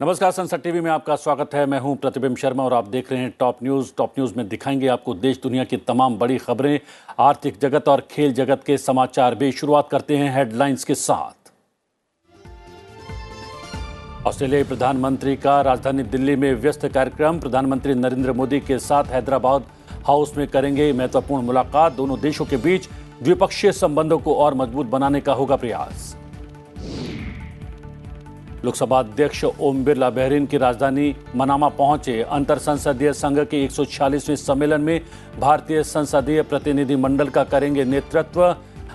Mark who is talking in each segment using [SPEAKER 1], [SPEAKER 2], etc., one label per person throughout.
[SPEAKER 1] नमस्कार, संसद टीवी में आपका स्वागत है। मैं हूं प्रतिबिंब शर्मा और आप देख रहे हैं टॉप न्यूज। टॉप न्यूज में दिखाएंगे आपको देश दुनिया की तमाम बड़ी खबरें, आर्थिक जगत और खेल जगत के समाचार भी। शुरुआत करते हैं हेडलाइंस के साथ। ऑस्ट्रेलियाई प्रधानमंत्री का राजधानी दिल्ली में व्यस्त कार्यक्रम। प्रधानमंत्री नरेंद्र मोदी के साथ हैदराबाद हाउस में करेंगे महत्वपूर्ण मुलाकात। दोनों देशों के बीच द्विपक्षीय संबंधों को और मजबूत बनाने का होगा प्रयास। लोकसभा अध्यक्ष ओम बिरला बहरीन की राजधानी मनामा पहुंचे। अंतर संसदीय संघ के 146वें सम्मेलन में भारतीय संसदीय प्रतिनिधिमंडल का करेंगे नेतृत्व।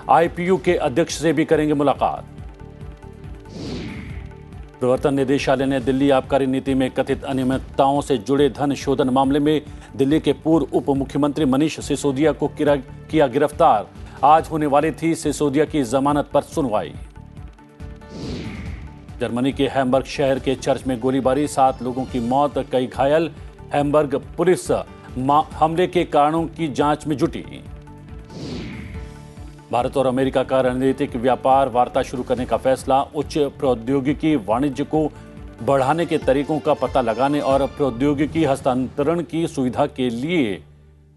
[SPEAKER 1] आईपीयू के अध्यक्ष से भी करेंगे मुलाकात। प्रवर्तन निदेशालय ने दिल्ली आबकारी नीति में कथित अनियमितताओं से जुड़े धन शोधन मामले में दिल्ली के पूर्व उप मुख्यमंत्री मनीष सिसोदिया को किया गिरफ्तार। आज होने वाली थी सिसोदिया की जमानत पर सुनवाई। जर्मनी के हैम्बर्ग शहर के चर्च में गोलीबारी, 7 लोगों की मौत, कई घायल। हैम्बर्ग पुलिस हमले के कारणों की जांच में जुटी। भारत और अमेरिका का रणनीतिक व्यापार वार्ता शुरू करने का फैसला। उच्च प्रौद्योगिकी वाणिज्य को बढ़ाने के तरीकों का पता लगाने और प्रौद्योगिकी हस्तांतरण की सुविधा के लिए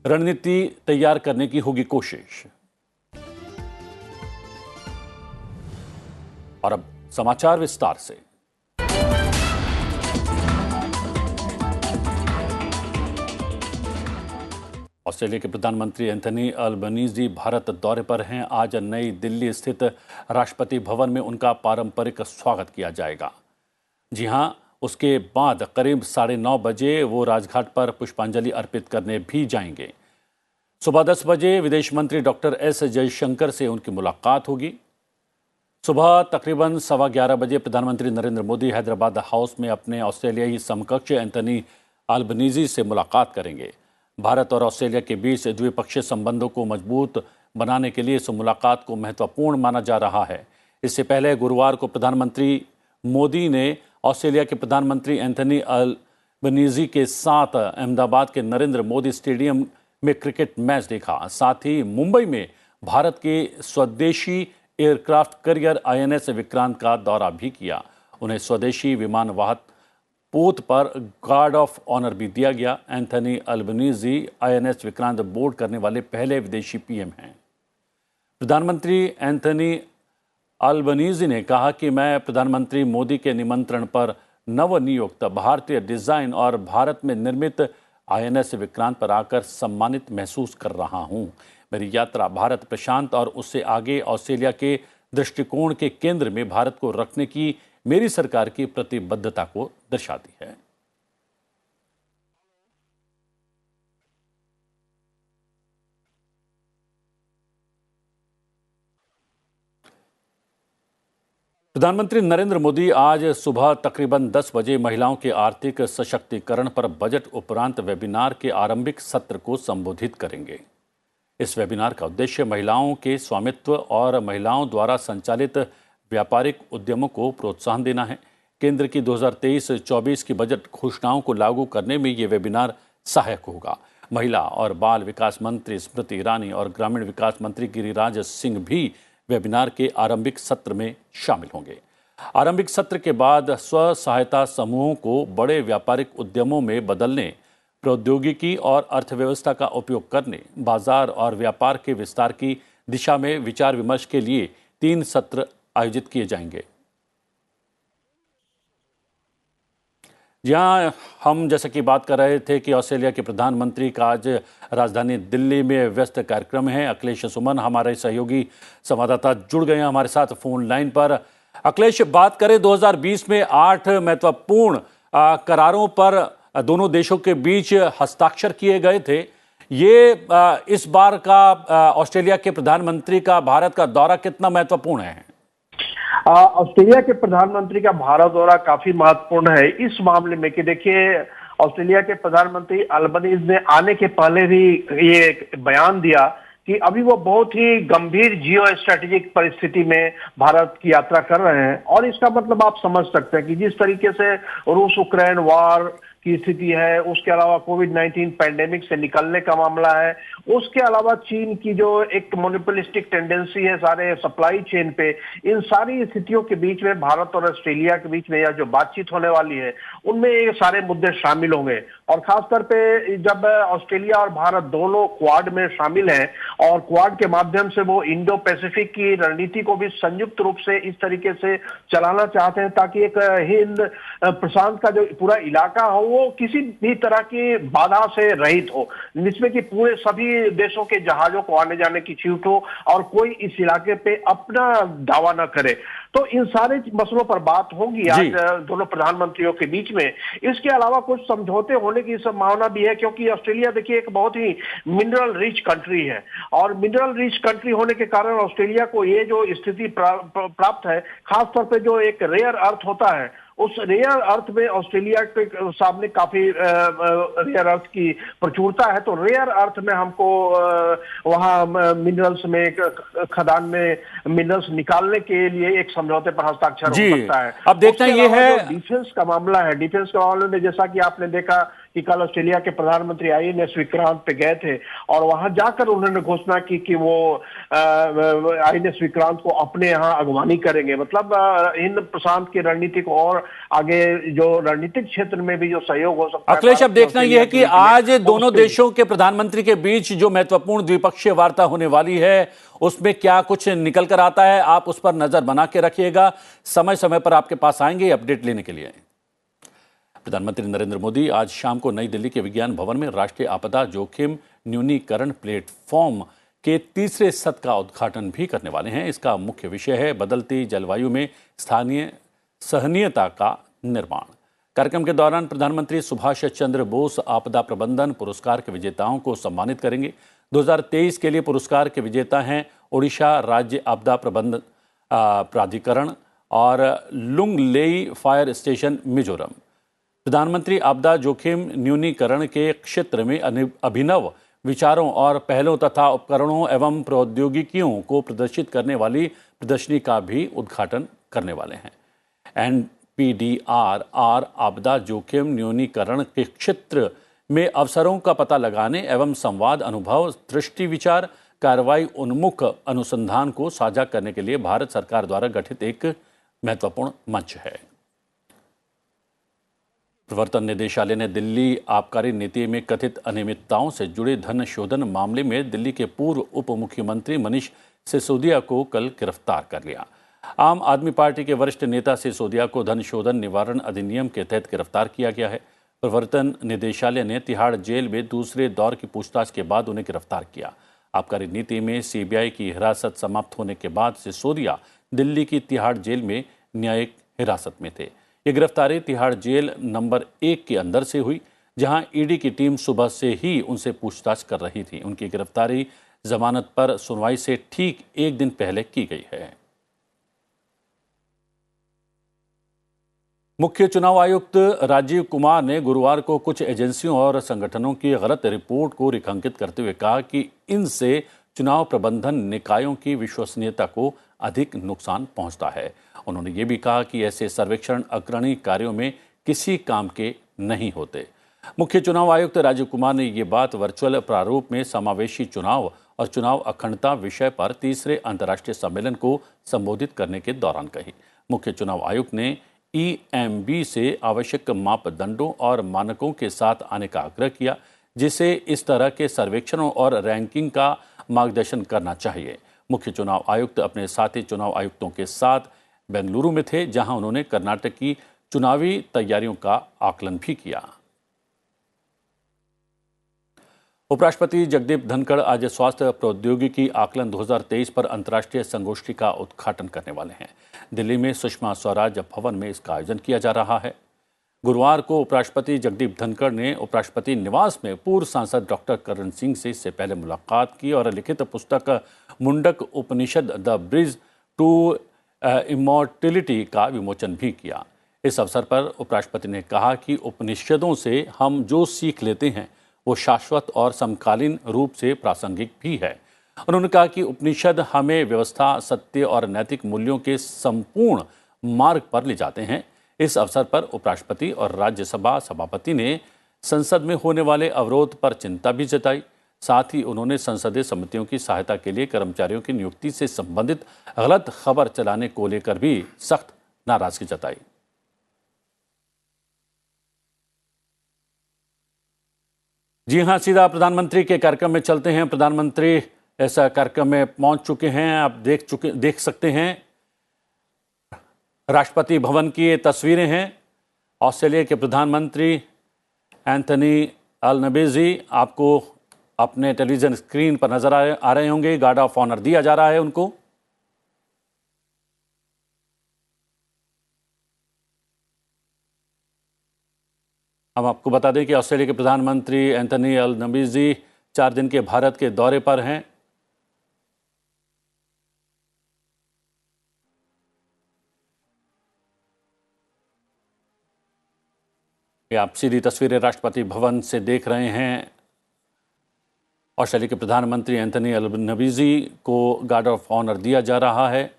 [SPEAKER 1] रणनीति तैयार करने की होगी कोशिश। और अब समाचार विस्तार से। ऑस्ट्रेलिया के प्रधानमंत्री एंथनी अल्बनीजी भारत दौरे पर हैं। आज नई दिल्ली स्थित राष्ट्रपति भवन में उनका पारंपरिक स्वागत किया जाएगा। जी हां, उसके बाद करीब 9:30 बजे वो राजघाट पर पुष्पांजलि अर्पित करने भी जाएंगे। सुबह 10 बजे विदेश मंत्री डॉक्टर एस जयशंकर से उनकी मुलाकात होगी। सुबह तकरीबन 11:15 बजे प्रधानमंत्री नरेंद्र मोदी हैदराबाद हाउस में अपने ऑस्ट्रेलियाई समकक्ष एंथनी अल्बनीजी से मुलाकात करेंगे। भारत और ऑस्ट्रेलिया के बीच द्विपक्षीय संबंधों को मजबूत बनाने के लिए इस मुलाकात को महत्वपूर्ण माना जा रहा है। इससे पहले गुरुवार को प्रधानमंत्री मोदी ने ऑस्ट्रेलिया के प्रधानमंत्री एंथनी अल्बनीजी के साथ अहमदाबाद के नरेंद्र मोदी स्टेडियम में क्रिकेट मैच देखा। साथ ही मुंबई में भारत के स्वदेशी एयरक्राफ्ट कैरियर आईएनएस विक्रांत का दौरा भी किया। उन्हें स्वदेशी विमान वाहक पोत पर गार्ड ऑफ ऑनर भी दिया गया। Anthony Albanese INS Vikrant board करने वाले पहले विदेशी पीएम हैं। प्रधानमंत्री एंथनी अल्बनीजी ने कहा कि मैं प्रधानमंत्री मोदी के निमंत्रण पर नवनियुक्त भारतीय डिजाइन और भारत में निर्मित आईएनएस विक्रांत पर आकर सम्मानित महसूस कर रहा हूं। मेरी यात्रा भारत प्रशांत और उससे आगे ऑस्ट्रेलिया के दृष्टिकोण के केंद्र में भारत को रखने की मेरी सरकार की प्रतिबद्धता को दर्शाती है। प्रधानमंत्री नरेंद्र मोदी आज सुबह तकरीबन 10 बजे महिलाओं के आर्थिक सशक्तिकरण पर बजट उपरांत वेबिनार के आरंभिक सत्र को संबोधित करेंगे। इस वेबिनार का उद्देश्य महिलाओं के स्वामित्व और महिलाओं द्वारा संचालित व्यापारिक उद्यमों को प्रोत्साहन देना है। केंद्र की 2023-24 की बजट घोषणाओं को लागू करने में ये वेबिनार सहायक होगा। महिला और बाल विकास मंत्री स्मृति ईरानी और ग्रामीण विकास मंत्री गिरिराज सिंह भी वेबिनार के आरंभिक सत्र में शामिल होंगे। आरंभिक सत्र के बाद स्व सहायता समूहों को बड़े व्यापारिक उद्यमों में बदलने, प्रौद्योगिकी और अर्थव्यवस्था का उपयोग करने, बाजार और व्यापार के विस्तार की दिशा में विचार विमर्श के लिए 3 सत्र आयोजित किए जाएंगे। जहां हम जैसे कि बात कर रहे थे कि ऑस्ट्रेलिया के प्रधानमंत्री का आज राजधानी दिल्ली में व्यस्त कार्यक्रम है। अखिलेश सुमन हमारे सहयोगी संवाददाता जुड़ गए हैं हमारे साथ फोन लाइन पर। अखिलेश, बात करें 2020 में 8 महत्वपूर्ण करारों पर दोनों देशों के बीच हस्ताक्षर किए गए थे। ये इस बार का ऑस्ट्रेलिया के प्रधानमंत्री का भारत का दौरा कितना महत्वपूर्ण है?
[SPEAKER 2] ऑस्ट्रेलिया के प्रधानमंत्री का भारत दौरा काफी महत्वपूर्ण है इस मामले में कि देखिए, ऑस्ट्रेलिया के प्रधानमंत्री अल्बनीज ने आने के पहले भी ये बयान दिया कि अभी वो बहुत ही गंभीर जियो स्ट्रेटेजिक परिस्थिति में भारत की यात्रा कर रहे हैं। और इसका मतलब आप समझ सकते हैं कि जिस तरीके से रूस यूक्रेन वॉर की स्थिति है, उसके अलावा कोविड-19 पैंडेमिक से निकलने का मामला है, उसके अलावा चीन की जो एक मोनोपोलिस्टिक टेंडेंसी है सारे सप्लाई चेन पे, इन सारी स्थितियों के बीच में भारत और ऑस्ट्रेलिया के बीच में यह जो बातचीत होने वाली है, उनमें ये सारे मुद्दे शामिल होंगे। और खासतौर पे जब ऑस्ट्रेलिया और भारत दोनों क्वाड में शामिल हैं और क्वाड के माध्यम से वो इंडो पैसिफिक की रणनीति को भी संयुक्त रूप से इस तरीके से चलाना चाहते हैं ताकि एक हिंद प्रशांत का जो पूरा इलाका हो वो किसी भी तरह की बाधा से रहित हो, जिसमें कि पूरे सभी देशों के जहाजों को आने जाने की छूट हो और कोई इस इलाके पे अपना दावा न करे। तो इन सारे मसलों पर बात होगी आज दोनों प्रधानमंत्रियों के बीच में। इसके अलावा कुछ समझौते होने की संभावना भी है, क्योंकि ऑस्ट्रेलिया देखिए एक बहुत ही मिनरल रिच कंट्री है और मिनरल रिच कंट्री होने के कारण ऑस्ट्रेलिया को ये जो स्थिति प्राप्त है, खासतौर पे जो एक रेयर अर्थ होता है, उस रेयर अर्थ में ऑस्ट्रेलिया के सामने काफी रेयर अर्थ की प्रचुरता है। तो रेयर अर्थ में हमको वहां मिनरल्स में खदान में मिनरल्स निकालने के लिए एक समझौते पर हस्ताक्षर हो सकता है।
[SPEAKER 1] अब देखना ये है
[SPEAKER 2] डिफेंस का मामला है, डिफेंस के मामले में जैसा कि आपने देखा कि कल ऑस्ट्रेलिया के प्रधानमंत्री INS विक्रांत पे गए थे और वहां जाकर उन्होंने घोषणा की कि वो INS विक्रांत को अपने यहाँ अगवानी करेंगे। मतलब हिंद प्रशांत की रणनीति को और आगे जो रणनीतिक क्षेत्र में भी जो सहयोग हो सकता है।
[SPEAKER 1] अखिलेश, अब देखना यह है कि आज दोनों देशों के प्रधानमंत्री के बीच जो महत्वपूर्ण द्विपक्षीय वार्ता होने वाली है उसमें क्या कुछ निकल कर आता है, आप उस पर नजर बना के रखिएगा। समय समय पर आपके पास आएंगे अपडेट लेने के लिए। प्रधानमंत्री नरेंद्र मोदी आज शाम को नई दिल्ली के विज्ञान भवन में राष्ट्रीय आपदा जोखिम न्यूनीकरण प्लेटफॉर्म के तीसरे सत्र का उद्घाटन भी करने वाले हैं। इसका मुख्य विषय है बदलती जलवायु में स्थानीय सहनीयता का निर्माण। कार्यक्रम के दौरान प्रधानमंत्री सुभाष चंद्र बोस आपदा प्रबंधन पुरस्कार के विजेताओं को सम्मानित करेंगे। 2023 के लिए पुरस्कार के विजेता हैं ओडिशा राज्य आपदा प्रबंधन प्राधिकरण और लुंगलेई फायर स्टेशन मिजोरम। प्रधानमंत्री आपदा जोखिम न्यूनीकरण के क्षेत्र में अभिनव विचारों और पहलों तथा उपकरणों एवं प्रौद्योगिकियों को प्रदर्शित करने वाली प्रदर्शनी का भी उद्घाटन करने वाले हैं। NPDRR आपदा जोखिम न्यूनीकरण के क्षेत्र में अवसरों का पता लगाने एवं संवाद अनुभव दृष्टि विचार कार्रवाई उन्मुख अनुसंधान को साझा करने के लिए भारत सरकार द्वारा गठित एक महत्वपूर्ण मंच है। प्रवर्तन निदेशालय ने दिल्ली आबकारी नीति में कथित अनियमितताओं से जुड़े धन शोधन मामले में दिल्ली के पूर्व उप मुख्यमंत्री मनीष सिसोदिया को कल गिरफ्तार कर लिया। आम आदमी पार्टी के वरिष्ठ नेता सिसोदिया को धन शोधन निवारण अधिनियम के तहत गिरफ्तार किया गया है। प्रवर्तन निदेशालय ने तिहाड़ जेल में दूसरे दौर की पूछताछ के बाद उन्हें गिरफ्तार किया। आबकारी नीति में CBI की हिरासत समाप्त होने के बाद सिसोदिया दिल्ली की तिहाड़ जेल में न्यायिक हिरासत में थे। ये गिरफ्तारी तिहाड़ जेल नंबर 1 के अंदर से हुई, जहां ED की टीम सुबह से ही उनसे पूछताछ कर रही थी। उनकी गिरफ्तारी जमानत पर सुनवाई से ठीक एक दिन पहले की गई है। मुख्य चुनाव आयुक्त राजीव कुमार ने गुरुवार को कुछ एजेंसियों और संगठनों की गलत रिपोर्ट को रेखांकित करते हुए कहा कि इनसे चुनाव प्रबंधन निकायों की विश्वसनीयता को अधिक नुकसान पहुंचता है। उन्होंने ये भी कहा कि ऐसे सर्वेक्षण अग्रणी कार्यों में किसी काम के नहीं होते। मुख्य चुनाव आयुक्त राजीव कुमार ने ये बात वर्चुअल प्रारूप में समावेशी चुनाव और चुनाव अखंडता विषय पर तीसरे अंतर्राष्ट्रीय सम्मेलन को संबोधित करने के दौरान कही। मुख्य चुनाव आयुक्त ने EMB से आवश्यक मापदंडों और मानकों के साथ आने का आग्रह किया, जिसे इस तरह के सर्वेक्षणों और रैंकिंग का मार्गदर्शन करना चाहिए। मुख्य चुनाव आयुक्त अपने साथी चुनाव आयुक्तों के साथ बेंगलुरु में थे, जहां उन्होंने कर्नाटक की चुनावी तैयारियों का आकलन भी किया। उपराष्ट्रपति जगदीप धनखड़ आज स्वास्थ्य प्रौद्योगिकी आकलन 2023 पर अंतर्राष्ट्रीय संगोष्ठी का उद्घाटन करने वाले हैं। दिल्ली में सुषमा स्वराज भवन में इसका आयोजन किया जा रहा है। गुरुवार को उपराष्ट्रपति जगदीप धनखड़ ने उपराष्ट्रपति निवास में पूर्व सांसद डॉक्टर करण सिंह से इससे पहले मुलाकात की और लिखित पुस्तक मुंडक उपनिषद द ब्रिज टू इमॉर्टलिटी का विमोचन भी किया। इस अवसर पर उपराष्ट्रपति ने कहा कि उपनिषदों से हम जो सीख लेते हैं वो शाश्वत और समकालीन रूप से प्रासंगिक भी है। उन्होंने कहा कि उपनिषद हमें व्यवस्था, सत्य और नैतिक मूल्यों के संपूर्ण मार्ग पर ले जाते हैं। इस अवसर पर उपराष्ट्रपति और राज्यसभा सभापति ने संसद में होने वाले अवरोध पर चिंता भी जताई। साथ ही उन्होंने संसदीय समितियों की सहायता के लिए कर्मचारियों की नियुक्ति से संबंधित गलत खबर चलाने को लेकर भी सख्त नाराजगी जताई। जी हां, सीधा प्रधानमंत्री के कार्यक्रम में चलते हैं। प्रधानमंत्री इस कार्यक्रम में पहुंच चुके हैं। आप देख सकते हैं राष्ट्रपति भवन की ये तस्वीरें हैं। ऑस्ट्रेलिया के प्रधानमंत्री एंथनी अल्बनीज़ी आपको अपने टेलीविजन स्क्रीन पर नजर आ रहे होंगे। गार्ड ऑफ ऑनर दिया जा रहा है उनको। हम आपको बता दें कि ऑस्ट्रेलिया के प्रधानमंत्री एंथनी अल्बनीज़ी 4 दिन के भारत के दौरे पर हैं। ये आप सीधी तस्वीरें राष्ट्रपति भवन से देख रहे हैं। ऑस्ट्रेलिया के प्रधानमंत्री एंथनी अल्बनीज़ी को गार्ड ऑफ ऑनर दिया जा रहा है।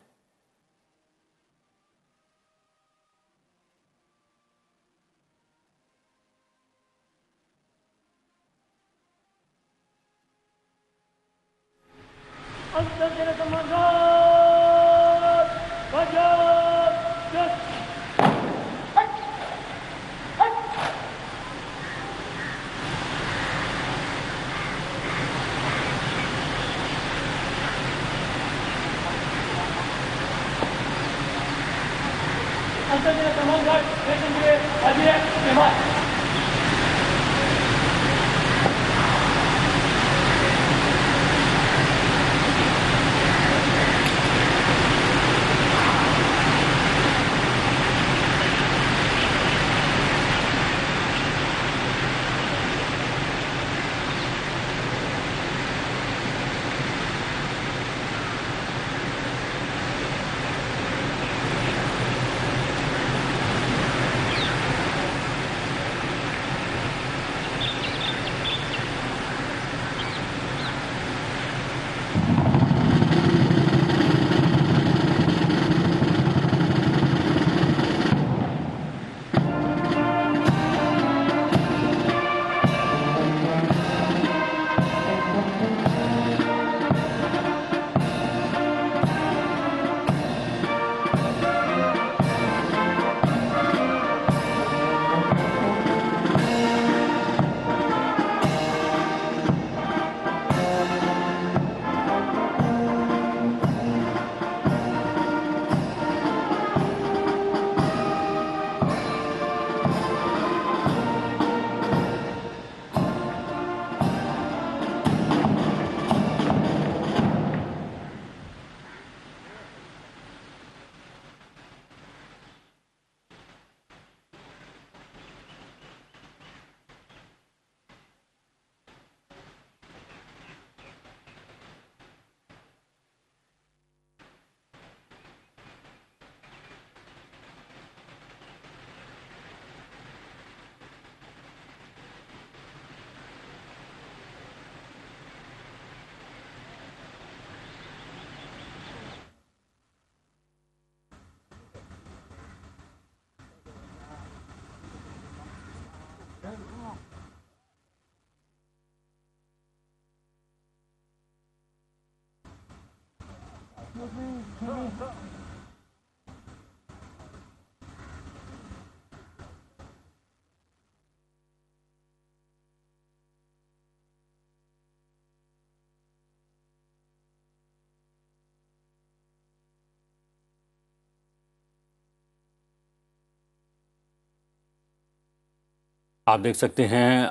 [SPEAKER 1] आप देख सकते हैं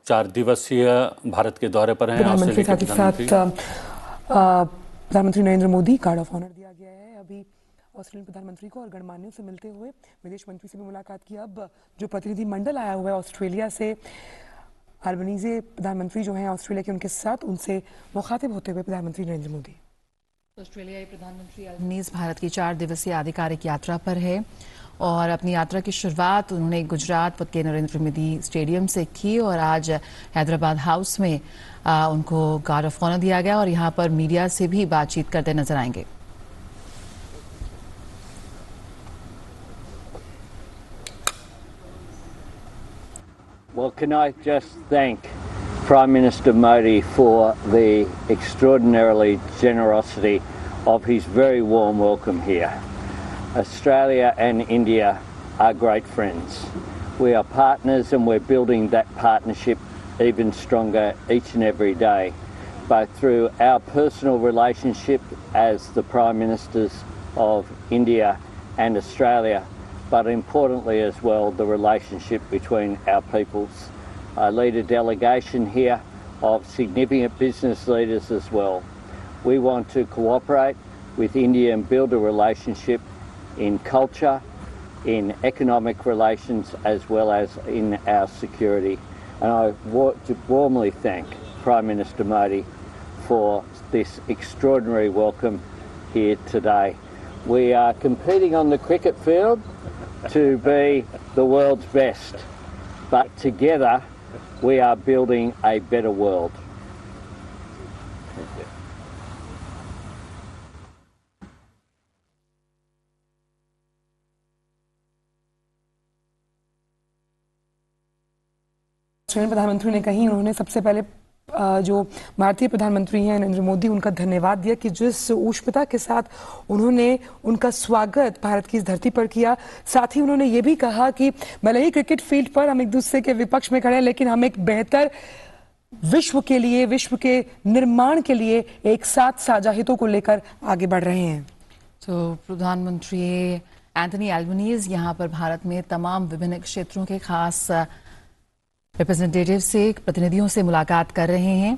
[SPEAKER 1] 4 दिवसीय भारत के दौरे पर हैं
[SPEAKER 3] प्रधानमंत्री। साथ ही साथ प्रधानमंत्री Narendra Modi guard of honour दिया गया है। अभी ऑस्ट्रेलियन प्रधानमंत्री को और गणमान्यों से मिलते हुए विदेश मंत्री से भी मुलाकात की। अब जो प्रतिनिधिमंडल आया हुआ है ऑस्ट्रेलिया से, अल्बनीज़ी प्रधानमंत्री जो हैं ऑस्ट्रेलिया के, उनके साथ उनसे मुखातिब होते हुए प्रधानमंत्री नरेंद्र मोदी।
[SPEAKER 4] ऑस्ट्रेलियाई प्रधानमंत्री अल्बनीज़ भारत की 4 दिवसीय आधिकारिक यात्रा पर है और अपनी यात्रा की शुरुआत उन्होंने गुजरात के नरेंद्र मोदी स्टेडियम से की और आज हैदराबाद हाउस में उनको गार्ड ऑफ ऑनर दिया गया और यहां पर मीडिया से भी बातचीत करते नजर आएंगे।
[SPEAKER 5] can I just thank Prime Minister Modi for the extraordinarily generosity of his very warm welcome here. Australia and India are great friends. We are partners and we're building that partnership even stronger each and every day, both through our personal relationship as the Prime Ministers of India and Australia, but importantly as well the relationship between our peoples. I lead a delegation here of significant business leaders as well. We want to cooperate with India and build a relationship in culture, in economic relations, as well as in our security. And I want to warmly thank Prime Minister Modi for this extraordinary welcome here today. We are competing on the cricket field to be the world's best, but together we are building a better world.
[SPEAKER 3] Australian प्रधानमंत्री ने कही, उन्होंने सबसे पहले जो भारतीय प्रधानमंत्री हैं नरेंद्र मोदी, उनका धन्यवाद दिया कि जिस ऊष्मता के साथ उन्होंने उनका स्वागत भारत की इस धरती पर किया। साथ ही उन्होंने ये भी कहा कि भले ही क्रिकेट फील्ड पर हम एक दूसरे के विपक्ष में खड़े हैं, लेकिन हम एक बेहतर विश्व के लिए, विश्व के निर्माण के लिए एक साथ साझा हितों को लेकर आगे बढ़ रहे हैं।
[SPEAKER 4] तो प्रधानमंत्री एंथनी एल्बनीज यहाँ पर भारत में तमाम विभिन्न क्षेत्रों के खास रिप्रेजेंटेटिव से, प्रतिनिधियों से मुलाकात कर रहे हैं।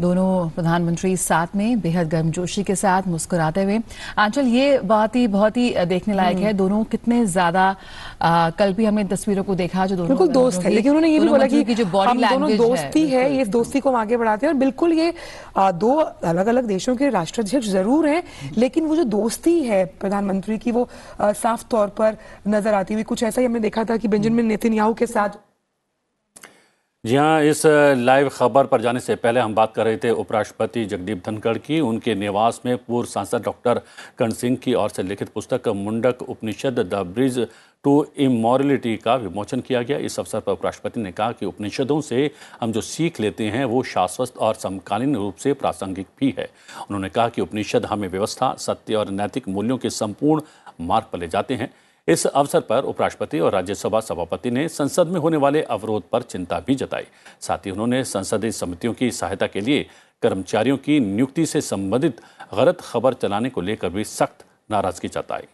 [SPEAKER 4] दोनों प्रधानमंत्री साथ में बेहद गर्मजोशी के साथ मुस्कुराते हुए। आंचल, ये बहुत ही देखने लायक है। दोनों कितने ज्यादा कल भी हमने तस्वीरों को देखा जो दोनों
[SPEAKER 3] बिल्कुल दोस्त है, लेकिन उन्होंने ये भी बोला कि
[SPEAKER 4] जो बॉडी लैंग्वेज
[SPEAKER 3] दोस्ती है, ये दोस्ती को हम आगे बढ़ाते हैं। और बिल्कुल ये दो अलग अलग देशों के राष्ट्राध्यक्ष जरूर हैं, लेकिन वो जो दोस्ती है प्रधानमंत्री की, वो साफ तौर पर नजर आती हुई। कुछ ऐसा ही हमने देखा था कि बेंजामिन नेतन्याहू के साथ।
[SPEAKER 1] जी हाँ, इस लाइव खबर पर जाने से पहले हम बात कर रहे थे उपराष्ट्रपति जगदीप धनखड़ की। उनके निवास में पूर्व सांसद डॉक्टर कर्ण सिंह की ओर से लिखित पुस्तक मुंडक उपनिषद द ब्रिज टू इमोरलिटी का विमोचन किया गया। इस अवसर पर उपराष्ट्रपति ने कहा कि उपनिषदों से हम जो सीख लेते हैं वो शाश्वत और समकालीन रूप से प्रासंगिक भी है। उन्होंने कहा कि उपनिषद हमें व्यवस्था, सत्य और नैतिक मूल्यों के संपूर्ण मार्ग पर ले जाते हैं। इस अवसर पर उपराष्ट्रपति और राज्यसभा सभापति ने संसद में होने वाले अवरोध पर चिंता भी जताई। साथ ही उन्होंने संसदीय समितियों की सहायता के लिए कर्मचारियों की नियुक्ति से संबंधित गलत खबर चलाने को लेकर भी सख्त नाराजगी जताई।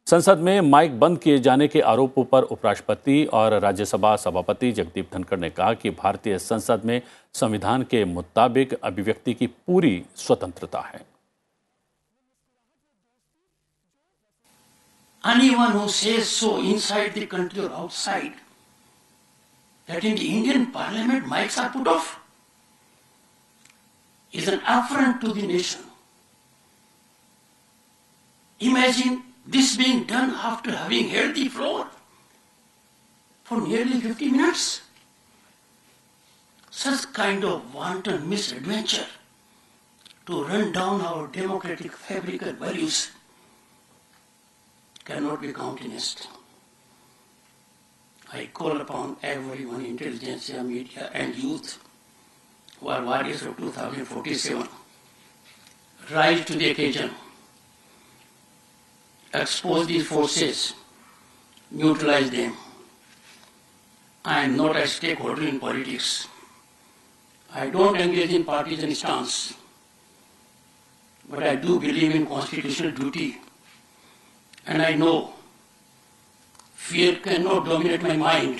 [SPEAKER 1] संसद में माइक बंद किए जाने के आरोपों पर उपराष्ट्रपति और राज्यसभा सभापति जगदीप धनखड़ ने कहा कि भारतीय संसद में संविधान के मुताबिक अभिव्यक्ति की पूरी स्वतंत्रता है।
[SPEAKER 6] Anyone who says so inside the country or outside, that in the Indian Parliament mics are put off, is an affront to the nation. Imagine this being done after having held the floor for nearly 50 minutes. Such kind of wanton misadventure to run down our democratic fabric and values cannot be countenanced. I call upon everyone, intelligentsia, media and youth who are warriors of 2047, rise to the occasion, expose these forces, neutralize them. I am not a stakeholder in politics. I don't engage in partisan stance, but I do believe in constitutional duty. And I know fear cannot dominate my mind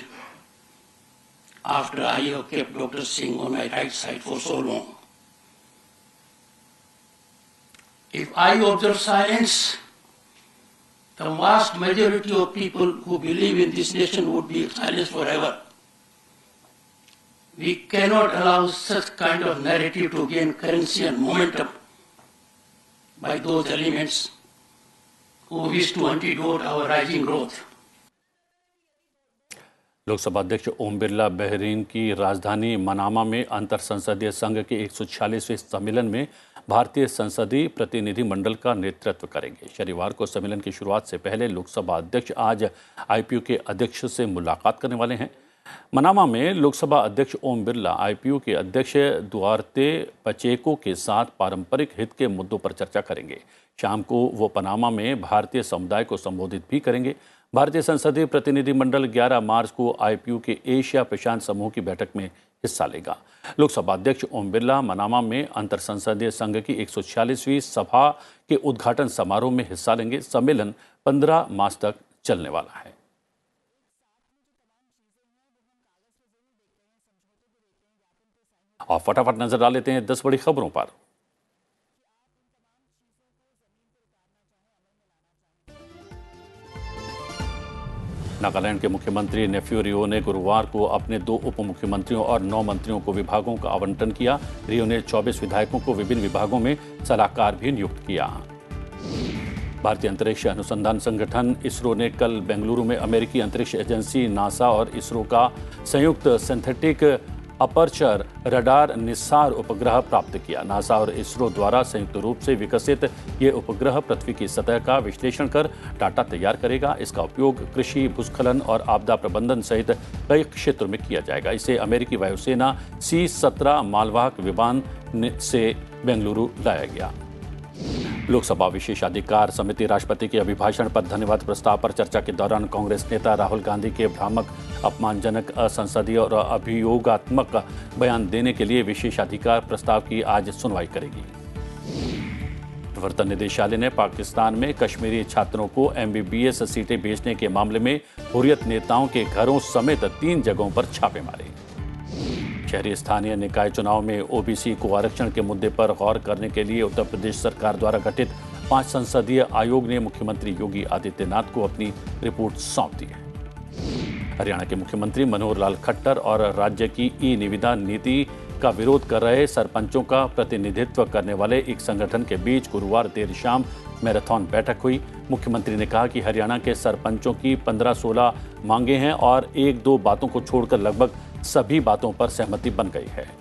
[SPEAKER 6] after I have kept Dr. Singh on my right side for so long. If I observe silence, the vast majority of people who believe in this nation would be silenced forever. We cannot allow such kind of narrative to gain currency and momentum by those elements who wish to antidote our rising growth.
[SPEAKER 1] Lok Sabha अध्यक्ष Om Birla Bahrain की राजधानी Manama में अंतर संसदीय संघ के 146वें सम्मेलन में भारतीय संसदीय प्रतिनिधि मंडल का नेतृत्व करेंगे। शनिवार को सम्मेलन की शुरुआत से पहले लोकसभा अध्यक्ष आज आईपीयू के अध्यक्ष से मुलाकात करने वाले हैं। मनामा में लोकसभा अध्यक्ष ओम बिरला आईपीयू के अध्यक्ष दुआर्ते पचेको के साथ पारंपरिक हित के मुद्दों पर चर्चा करेंगे। शाम को वो पनामा में भारतीय समुदाय को संबोधित भी करेंगे। भारतीय संसदीय प्रतिनिधिमंडल 11 मार्च को आईपीयू के एशिया प्रशांत समूह की बैठक में हिस्सा लेगा। लोकसभा अध्यक्ष ओम बिरला मनामा में अंतर संसदीय संघ की 146वीं सभा के उद्घाटन समारोह में हिस्सा लेंगे। सम्मेलन 15 मार्च तक चलने वाला है। और फटाफट नजर डाल लेते हैं 10 बड़ी खबरों पर। नागालैंड के मुख्यमंत्री नेफ्यू रियो ने गुरुवार को अपने 2 उप मुख्यमंत्रियों और 9 मंत्रियों को विभागों का आवंटन किया। रियो ने 24 विधायकों को विभिन्न विभागों में सलाहकार भी नियुक्त किया। भारतीय अंतरिक्ष अनुसंधान संगठन इसरो ने कल बेंगलुरु में अमेरिकी अंतरिक्ष एजेंसी नासा और इसरो का संयुक्त सिंथेटिक अपर्चर रडार निस्सार उपग्रह प्राप्त किया। नासा और इसरो द्वारा संयुक्त रूप से विकसित ये उपग्रह पृथ्वी की सतह का विश्लेषण कर डाटा तैयार करेगा। इसका उपयोग कृषि, भूस्खलन और आपदा प्रबंधन सहित कई क्षेत्रों में किया जाएगा। इसे अमेरिकी वायुसेना C-17 मालवाहक विमान से बेंगलुरु लाया गया। लोकसभा विशेषाधिकार समिति राष्ट्रपति के अभिभाषण पर धन्यवाद प्रस्ताव पर चर्चा के दौरान कांग्रेस नेता राहुल गांधी के भ्रामक, अपमानजनक, असंसदीय और अभियोगात्मक बयान देने के लिए विशेषाधिकार प्रस्ताव की आज सुनवाई करेगी। प्रवर्तन निदेशालय ने पाकिस्तान में कश्मीरी छात्रों को MBBS सीटें बेचने के मामले में हुर्रियत नेताओं के घरों समेत 3 जगहों पर छापे मारे। शहरी स्थानीय निकाय चुनाव में ओबीसी को आरक्षण के मुद्दे पर गौर करने के लिए उत्तर प्रदेश सरकार द्वारा गठित 5 संसदीय आयोग ने मुख्यमंत्री योगी आदित्यनाथ को अपनी रिपोर्ट सौंप दी है। हरियाणा के मुख्यमंत्री मनोहर लाल खट्टर और राज्य की ई-निविदा नीति का विरोध कर रहे सरपंचों का प्रतिनिधित्व करने वाले एक संगठन के बीच गुरुवार देर शाम मैराथन बैठक हुई। मुख्यमंत्री ने कहा कि हरियाणा के सरपंचों की 15-16 मांगे हैं और 1-2 बातों को छोड़कर लगभग सभी बातों पर सहमति बन गई है।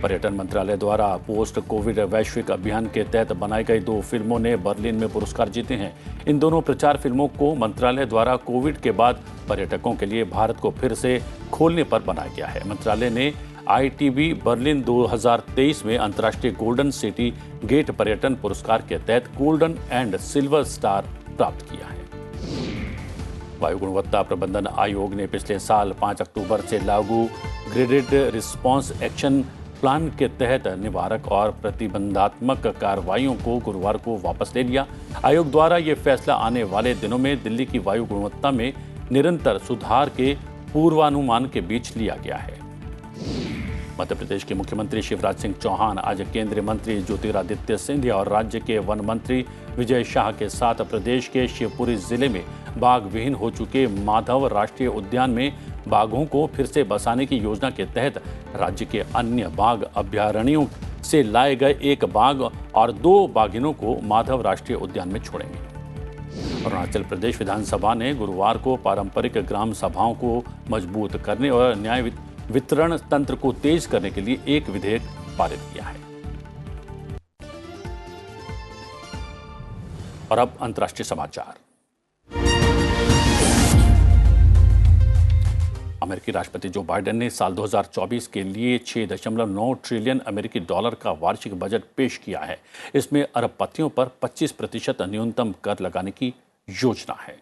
[SPEAKER 1] पर्यटन मंत्रालय द्वारा पोस्ट कोविड वैश्विक अभियान के तहत बनाई गई 2 फिल्मों ने बर्लिन में पुरस्कार जीते हैं। इन दोनों प्रचार फिल्मों को मंत्रालय द्वारा कोविड के बाद पर्यटकों के लिए भारत को फिर से खोलने पर बनाया गया है। मंत्रालय ने ITB बर्लिन 2023 में अंतर्राष्ट्रीय गोल्डन सिटी गेट पर्यटन पुरस्कार के तहत गोल्डन एंड सिल्वर स्टार प्राप्त किया है। वायु गुणवत्ता प्रबंधन आयोग ने पिछले साल 5 अक्टूबर से लागू ग्रेडेड रिस्पांस एक्शन प्लान के तहत निवारक और प्रतिबंधात्मक कार्रवाइयों को गुरुवार को वापस ले लिया। आयोग द्वारा ये फैसला आने वाले दिनों में दिल्ली की वायु गुणवत्ता में निरंतर सुधार के पूर्वानुमान के बीच लिया गया है। मध्य प्रदेश के मुख्यमंत्री शिवराज सिंह चौहान आज केंद्रीय मंत्री ज्योतिरादित्य सिंधिया और राज्य के वन मंत्री विजय शाह के साथ प्रदेश के शिवपुरी जिले में बाघ विहीन हो चुके माधव राष्ट्रीय उद्यान में बाघों को फिर से बसाने की योजना के तहत राज्य के अन्य बाघ अभयारण्यों से लाए गए 1 बाघ और 2 बाघिनों को माधव राष्ट्रीय उद्यान में छोड़ेंगे। अरुणाचल प्रदेश विधानसभा ने गुरुवार को पारंपरिक ग्राम सभाओं को मजबूत करने और न्याय वितरण तंत्र को तेज करने के लिए एक विधेयक पारित किया है। और अब अंतर्राष्ट्रीय समाचार। अमेरिकी राष्ट्रपति जो बाइडेन ने साल 2024 के लिए 6.9 ट्रिलियन अमेरिकी डॉलर का वार्षिक बजट पेश किया है। इसमें अरबपतियों पर 25% न्यूनतम कर लगाने की योजना है।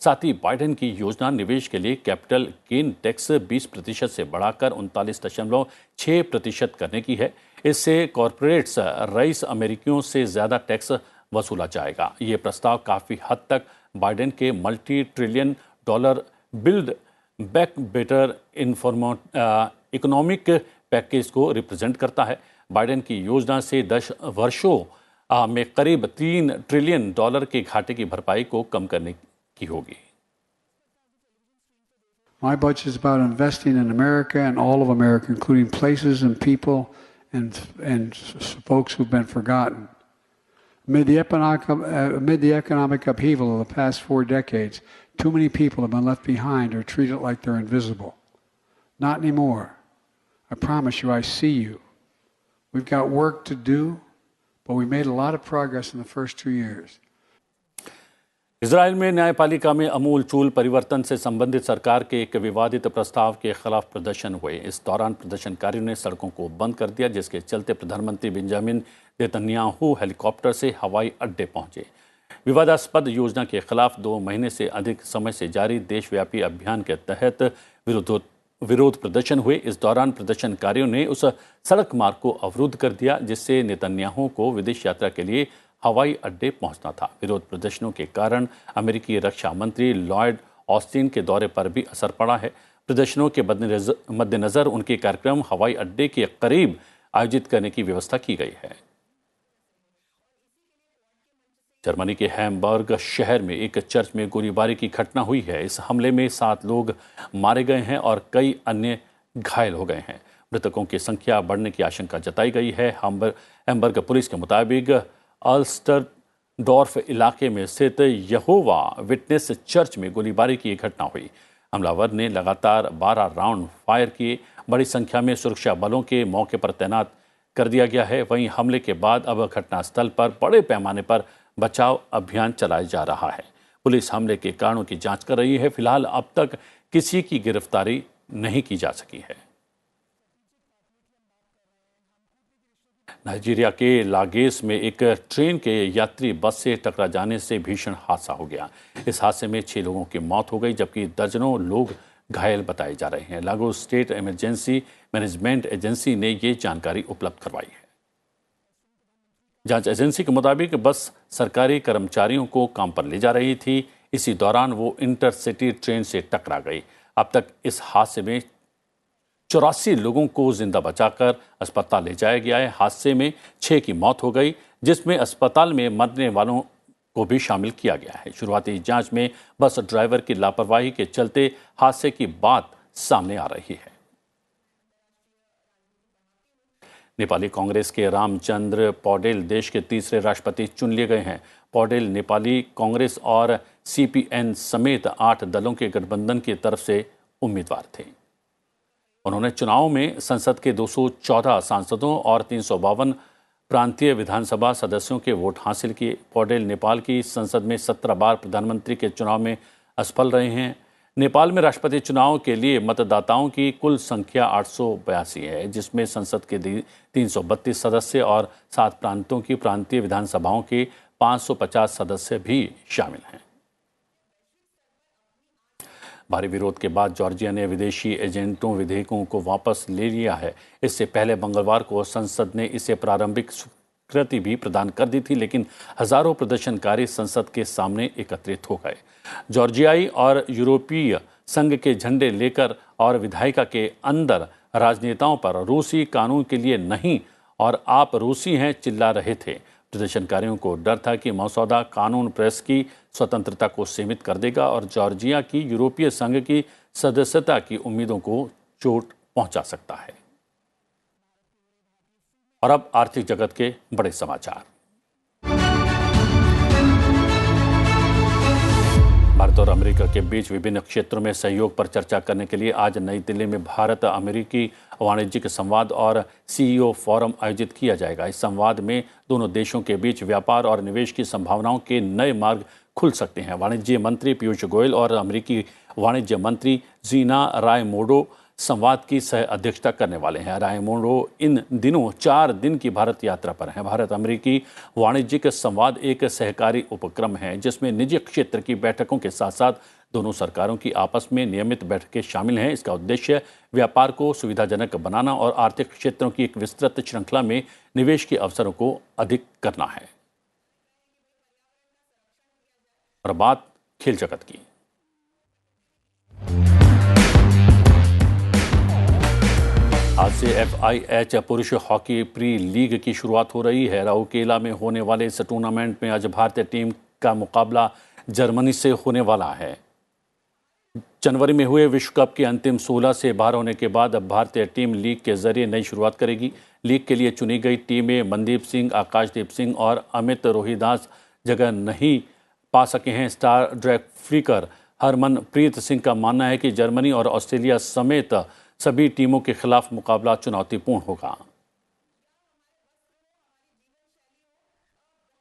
[SPEAKER 1] साथ ही बाइडेन की योजना निवेश के लिए कैपिटल गेन टैक्स 20% से बढ़ाकर 39.6% करने की है। इससे कॉरपोरेट्स रईस अमेरिकियों से ज्यादा टैक्स वसूला जाएगा। ये प्रस्ताव काफी हद तक बाइडेन के multi trillion dollar build back better economic package को रिप्रेजेंट करता है। बाइडेन की योजना से 10 वर्षों में करीब $3 ट्रिलियन के घाटे की भरपाई को कम करने की होगी।
[SPEAKER 7] My budget is about investing in America and all of America, including places and people and folks who've been forgotten. Amid the economic upheaval of the past 4 decades, too many people have been left behind or treated like they're invisible. Not anymore. I promise you, I see you. We've got work to do, but we made a lot of progress in the first 2 years.
[SPEAKER 1] Israel में न्यायपालिका में अमूलचूल परिवर्तन से संबंधित सरकार के एक विवादित प्रस्ताव के खिलाफ प्रदर्शन हुए। इस दौरान प्रदर्शनकारियों ने सड़कों को बंद कर दिया, जिसके चलते प्रधानमंत्री बेंजामिन नेतन्याहू हेलीकॉप्टर से हवाई अड्डे पहुंचे। विवादास्पद योजना के खिलाफ 2 महीने से अधिक समय से जारी देशव्यापी अभियान के तहत विरोध प्रदर्शन हुए। इस दौरान प्रदर्शनकारियों ने उस सड़क मार्ग को अवरुद्ध कर दिया जिससे नेतन्याहू को विदेश यात्रा के लिए हवाई अड्डे पहुंचना था। विरोध प्रदर्शनों के कारण अमेरिकी रक्षा मंत्री लॉयड ऑस्टिन के दौरे पर भी असर पड़ा है। प्रदर्शनों के मद्देनजर उनके कार्यक्रम हवाई अड्डे के करीब आयोजित करने की व्यवस्था की गई है। जर्मनी के हैम्बर्ग शहर में एक चर्च में गोलीबारी की घटना हुई है। इस हमले में 7 लोग मारे गए हैं और कई अन्य घायल हो गए हैं। मृतकों की संख्या बढ़ने की आशंका जताई गई है। हैम्बर्ग पुलिस के मुताबिक अल्स्टरडॉर्फ इलाके में स्थित यहोवा विटनेस चर्च में गोलीबारी की घटना हुई। हमलावर ने लगातार 12 राउंड फायर किए। बड़ी संख्या में सुरक्षा बलों के मौके पर तैनात कर दिया गया है। वहीं हमले के बाद अब घटनास्थल पर बड़े पैमाने पर बचाव अभियान चलाया जा रहा है। पुलिस हमले के कारणों की जांच कर रही है। फिलहाल अब तक किसी की गिरफ्तारी नहीं की जा सकी है। नाइजीरिया के लागोस में एक ट्रेन के यात्री बस से टकरा जाने से भीषण हादसा हो गया। इस हादसे में 6 लोगों की मौत हो गई जबकि दर्जनों लोग घायल बताए जा रहे हैं। Lagos state emergency management agency ने ये जानकारी उपलब्ध करवाई है। जांच एजेंसी के मुताबिक बस सरकारी कर्मचारियों को काम पर ले जा रही थी। इसी दौरान वो इंटरसिटी ट्रेन से टकरा गई। अब तक इस हादसे में 84 लोगों को जिंदा बचाकर अस्पताल ले जाया गया है। हादसे में 6 की मौत हो गई, जिसमें अस्पताल में मरने वालों को भी शामिल किया गया है। शुरुआती जांच में बस ड्राइवर की लापरवाही के चलते हादसे की बात सामने आ रही है। नेपाली कांग्रेस के रामचंद्र पौडेल देश के तीसरे राष्ट्रपति चुन लिए गए हैं। पौडेल नेपाली कांग्रेस और सीपीएन समेत 8 दलों के गठबंधन की तरफ से उम्मीदवार थे। उन्होंने चुनाव में संसद के 214 सांसदों और 352 प्रांतीय विधानसभा सदस्यों के वोट हासिल किए। पौडेल नेपाल की संसद में 17 बार प्रधानमंत्री के चुनाव में असफल रहे हैं। नेपाल में राष्ट्रपति चुनाव के लिए मतदाताओं की कुल संख्या 882 है, जिसमें संसद के 332 सदस्य और 7 प्रांतों की प्रांतीय विधानसभाओं के 550 सदस्य भी शामिल हैं। भारी विरोध के बाद जॉर्जिया ने विदेशी एजेंटों विधेयकों को वापस ले लिया है। इससे पहले मंगलवार को संसद ने इसे प्रारंभिक स्वीकृति भी प्रदान कर दी थी, लेकिन हजारों प्रदर्शनकारी संसद के सामने एकत्रित हो गए। जॉर्जियाई और यूरोपीय संघ के झंडे लेकर और विधायिका के अंदर राजनेताओं पर रूसी कानून के लिए नहीं और आप रूसी हैं चिल्ला रहे थे। प्रदर्शनकारियों को डर था कि मसौदा कानून प्रेस की स्वतंत्रता को सीमित कर देगा और जॉर्जिया की यूरोपीय संघ की सदस्यता की उम्मीदों को चोट पहुंचा सकता है। और अब आर्थिक जगत के बड़े समाचार। भारत और अमेरिका के बीच विभिन्न क्षेत्रों में सहयोग पर चर्चा करने के लिए आज नई दिल्ली में भारत अमेरिकी वाणिज्यिक संवाद और सीईओ फोरम आयोजित किया जाएगा। इस संवाद में दोनों देशों के बीच व्यापार और निवेश की संभावनाओं के नए मार्ग खुल सकते हैं। वाणिज्य मंत्री पीयूष गोयल और अमेरिकी वाणिज्य मंत्री जीना रायमोंडो संवाद की सह अध्यक्षता करने वाले हैं। रायमोंडो इन दिनों 4 दिन की भारत यात्रा पर हैं। भारत अमेरिकी वाणिज्यिक संवाद एक सहकारी उपक्रम है जिसमें निजी क्षेत्र की बैठकों के साथ साथ दोनों सरकारों की आपस में नियमित बैठकें शामिल हैं। इसका उद्देश्य व्यापार को सुविधाजनक बनाना और आर्थिक क्षेत्रों की एक विस्तृत श्रृंखला में निवेश के अवसरों को अधिक करना है। और बात खेल जगत की। आज से FIH पुरुष हॉकी प्री लीग की शुरुआत हो रही है। राउरकेला में होने वाले इस टूर्नामेंट में आज भारतीय टीम का मुकाबला जर्मनी से होने वाला है। जनवरी में हुए विश्व कप के अंतिम 16 से बाहर होने के बाद अब भारतीय टीम लीग के जरिए नई शुरुआत करेगी। लीग के लिए चुनी गई टीमें मनदीप सिंह, आकाशदीप सिंह और अमित रोहिदास जगह नहीं पा सके हैं। Star Trek Fricker Harmanpreet Singh का मानना है कि जर्मनी और ऑस्ट्रेलिया समेत सभी टीमों के खिलाफ मुकाबला चुनौतीपूर्ण होगा।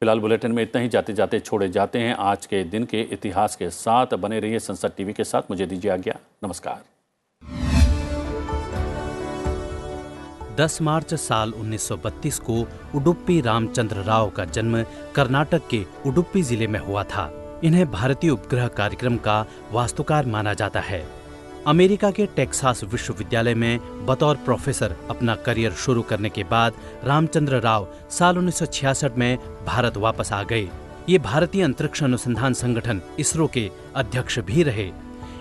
[SPEAKER 1] फिलहाल बुलेटिन में इतना ही। जाते जाते छोड़े जाते हैं आज के दिन के इतिहास के साथ। बने रहिए संसद टीवी के साथ। मुझे दीजिए आज्ञा। नमस्कार।
[SPEAKER 8] 10 मार्च साल 1932 को उडुप्पी रामचंद्र राव का जन्म कर्नाटक के उडुप्पी जिले में हुआ था। इन्हें भारतीय उपग्रह कार्यक्रम का वास्तुकार माना जाता है। अमेरिका के टेक्सास विश्वविद्यालय में बतौर प्रोफेसर अपना करियर शुरू करने के बाद रामचंद्र राव साल 1966 में भारत वापस आ गए। ये भारतीय अंतरिक्ष अनुसंधान संगठन इसरो के अध्यक्ष भी रहे।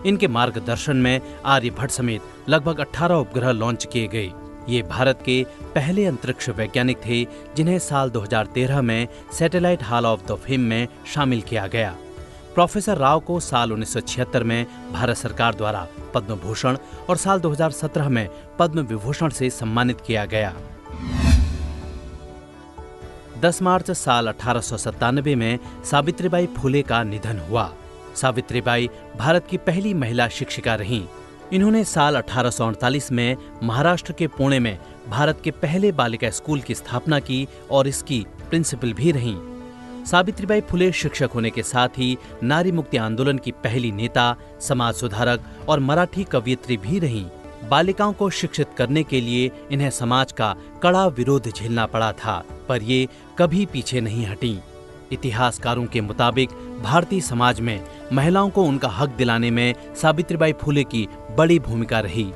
[SPEAKER 8] इनके मार्गदर्शन में आर्यभट्ट समेत लगभग 18 उपग्रह लॉन्च किए गए। ये भारत के पहले अंतरिक्ष वैज्ञानिक थे जिन्हें साल 2013 में satellite hall of the fame में शामिल किया गया। प्रोफेसर राव को साल 1976 में भारत सरकार द्वारा पद्म भूषण और साल 2017 में पद्म विभूषण से सम्मानित किया गया। 10 मार्च साल 1897 में सावित्रीबाई फुले का निधन हुआ। सावित्रीबाई भारत की पहली महिला शिक्षिका रहीं। इन्होंने साल 1848 में महाराष्ट्र के पुणे में भारत के पहले बालिका स्कूल की स्थापना की और इसकी प्रिंसिपल भी रहीं। सावित्रीबाई फुले शिक्षक होने के साथ ही नारी मुक्ति आंदोलन की पहली नेता, समाज सुधारक और मराठी कवयित्री भी रहीं। बालिकाओं को शिक्षित करने के लिए इन्हें समाज का कड़ा विरोध झेलना पड़ा था, पर ये कभी पीछे नहीं हटीं। इतिहासकारों के मुताबिक भारतीय समाज में महिलाओं को उनका हक दिलाने में सावित्रीबाई फुले की बड़ी भूमिका रही।